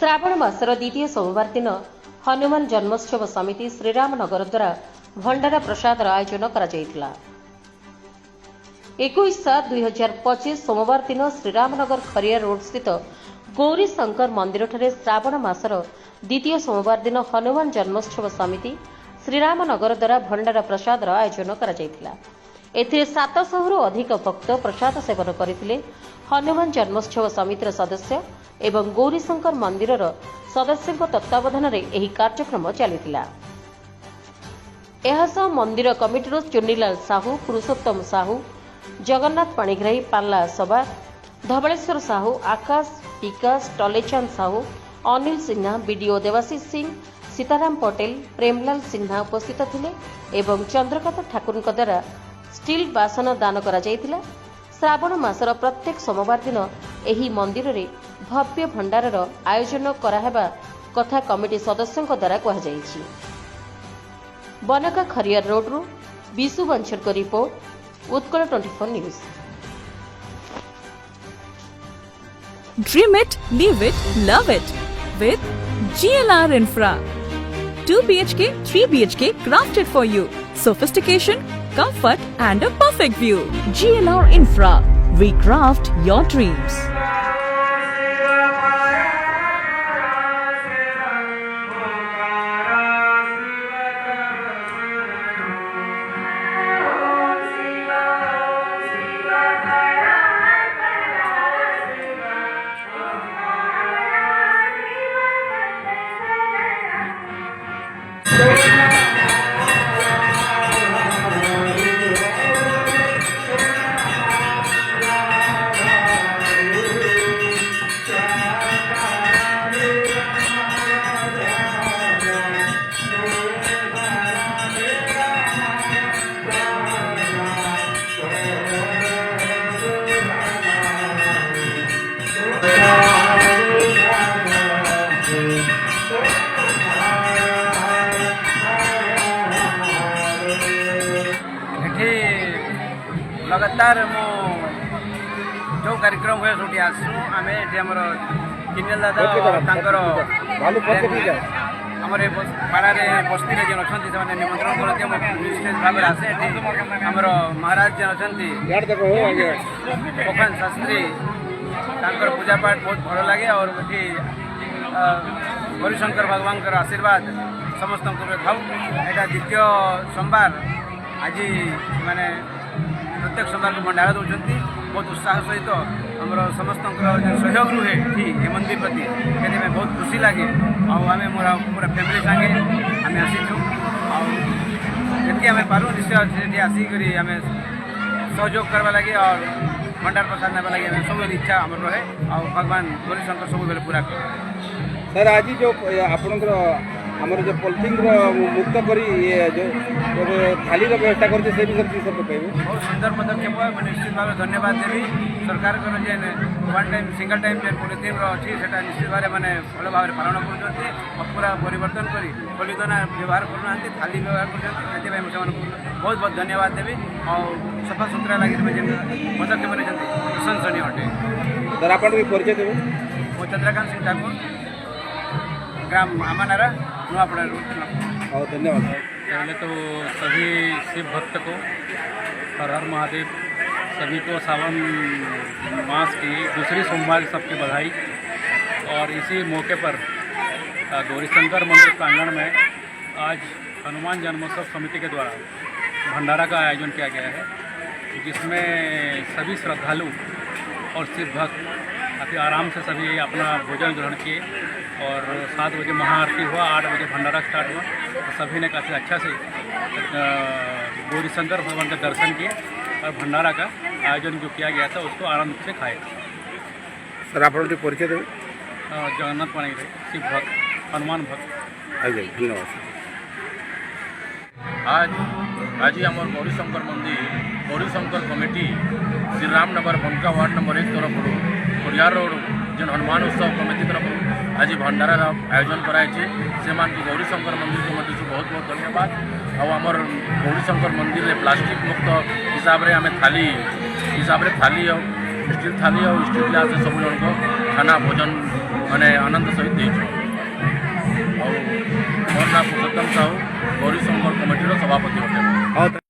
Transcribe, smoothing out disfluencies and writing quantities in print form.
श्रावण मासर द्वितीय सोमवार दिन हनुमान जन्मोत्सव समिति श्रीरामनगर द्वारा भंडारा प्रसादर आयोजन करा 21/7/2025 सोमवार दिन श्रीरामनगर खरिया रोड स्थित गौरी शंकर मंदिर ठारे श्रावण मासर द्वितीय सोमवार दिन हनुमान जन्मोत्सव समिति श्रीरामनगर द्वारा भंडारा प्रसादर आयोजन करा 700 रु अधिक भक्त प्रसाद सेवन करथिले। हनुमान जन्मोत्सव समितिर सदस्य एवं गौरीशंकर मंदिर सदस्यों तत्वावधान में यह कार्यक्रम चलिथिला। एहासह मंदिर कमिटीर चुन्नीलाल साहू, पुरुषोत्तम साहू, जगन्नाथ पाणिग्राही, पाल्ला सभा, धवलेश्वर साहू, आकाश विकास, टलेचांद साहू, अनिल सिन्हा, बीडीओ देवाशीष सिंह, सीताराम पटेल, प्रेमलाल सिन्हा उपस्थित थिले एवं चंद्रकांत ठाकुर द्वारा स्टील बासन दान करा जायतिला। श्रावण मासर प्रत्येक सोमवार दिन एही मंदिर रे भव्य भंडारर आयोजन कराहेबा कथा कमिटी सदस्यों द्वारा कहा जायछि। बनका खरियार रोड रु विशु बंशर को report, Utkal 24 news. Dream it, live it, love it with GLR Infra. 2 BHK, 3 BHK crafted for you. Sophistication, comfort and a perfect view. GLR Infra. We craft your dreams. लगातार मो जो कार्यक्रम हुए छोटी आसू आम आमर किनेल दादा आमर पाड़े बस्ती जो अच्छा से निमंत्रण करते विशेष भाव आसे आमर महाराज जो अच्छा पखान शास्त्री पूजा पाठ बहुत भल लगे और गौरीशंकर भगवान आशीर्वाद समस्त था। यहाँ द्वितीय सोमवार आज माने प्रत्येक सोमवार को भंडारा दौरान बहुत उत्साह सहित आमर समस्त सहयोग रुहे ये मंदिर प्रति से बहुत खुशी लगे। आम पूरा फैमिली संगे आम आसीचु आगे आम पार्व निश्चय आसिक आम सहयोग करवा लगे और भंडार प्रसाद नाबा लगे सब इच्छा आम रहे और भगवान गौरीशंकर सब बेले पूरा कर। सर आज जो आपंकर आमर जो पॉलिथिन मुक्त करी जो थाली व्यवस्था करते से विषय की सब कहे बहुत सुंदर पदक्षेप है। निश्चित भाव धन्यवाद देवी सरकार को जे वन टाइम सिंगल टाइम जो पॉलिथिन अच्छी से निश्चित भाव मैंने भल भाव पालन कर पूरा परिवर्तन कर पॉलिथिन व्यवहार करना थाली व्यवहार कर बहुत बहुत धन्यवाद देवी और सफा सुतरा लगे पदक्षेप नहीं प्रशंसनीय अटे। सर आप परिचय देवे मो चंद्रकांत सिंह ठाकुर ग्राम आमानारा नुआपड़ा रोड। धन्यवाद। पहले तो सभी शिव भक्त को हर हर महादेव सभी को सावन मास की दूसरी सोमवार सबकी बधाई। और इसी मौके पर गौरीशंकर मंदिर प्रांगण में आज हनुमान जन्मोत्सव समिति के द्वारा भंडारा का आयोजन किया गया है, जिसमें सभी श्रद्धालु और शिव भक्त काफ़ी आराम से सभी अपना भोजन ग्रहण किए और 7 बजे महाआरती हुआ, 8 बजे भंडारा स्टार्ट हुआ और सभी ने काफ़ी अच्छा से गौरीशंकर भगवान का दर्शन किए और भंडारा का आयोजन जो किया गया था उसको आनंद से खाए। सर आप परिचय देवे जगन्नाथ पाणिग्राही, शिव भक्त, हनुमान भक्त। धन्यवाद। आज आम गौरीशंकर मंदिर Gaurishankar committee Shriramnagar बनका ward number 1 तरफ खरियार रोड जो हनुमान उत्सव कमिटी तरफ आज भंडारार आयोजन कराई से गौरीशंकर मंदिर कमिटी को बहुत बहुत धन्यवाद। आमर गौरीशंकर मंदिर में प्लास्टिक मुक्त हिसाब से आम थाली हिसाब से थाली स्टील थाली और स्टील ग्लास सब जन खाना भोजन मैंने आनंद सहित देचु और मोर ना पुरुषोत्तम साहू गौरी संघर कमिटी सभापति अटे।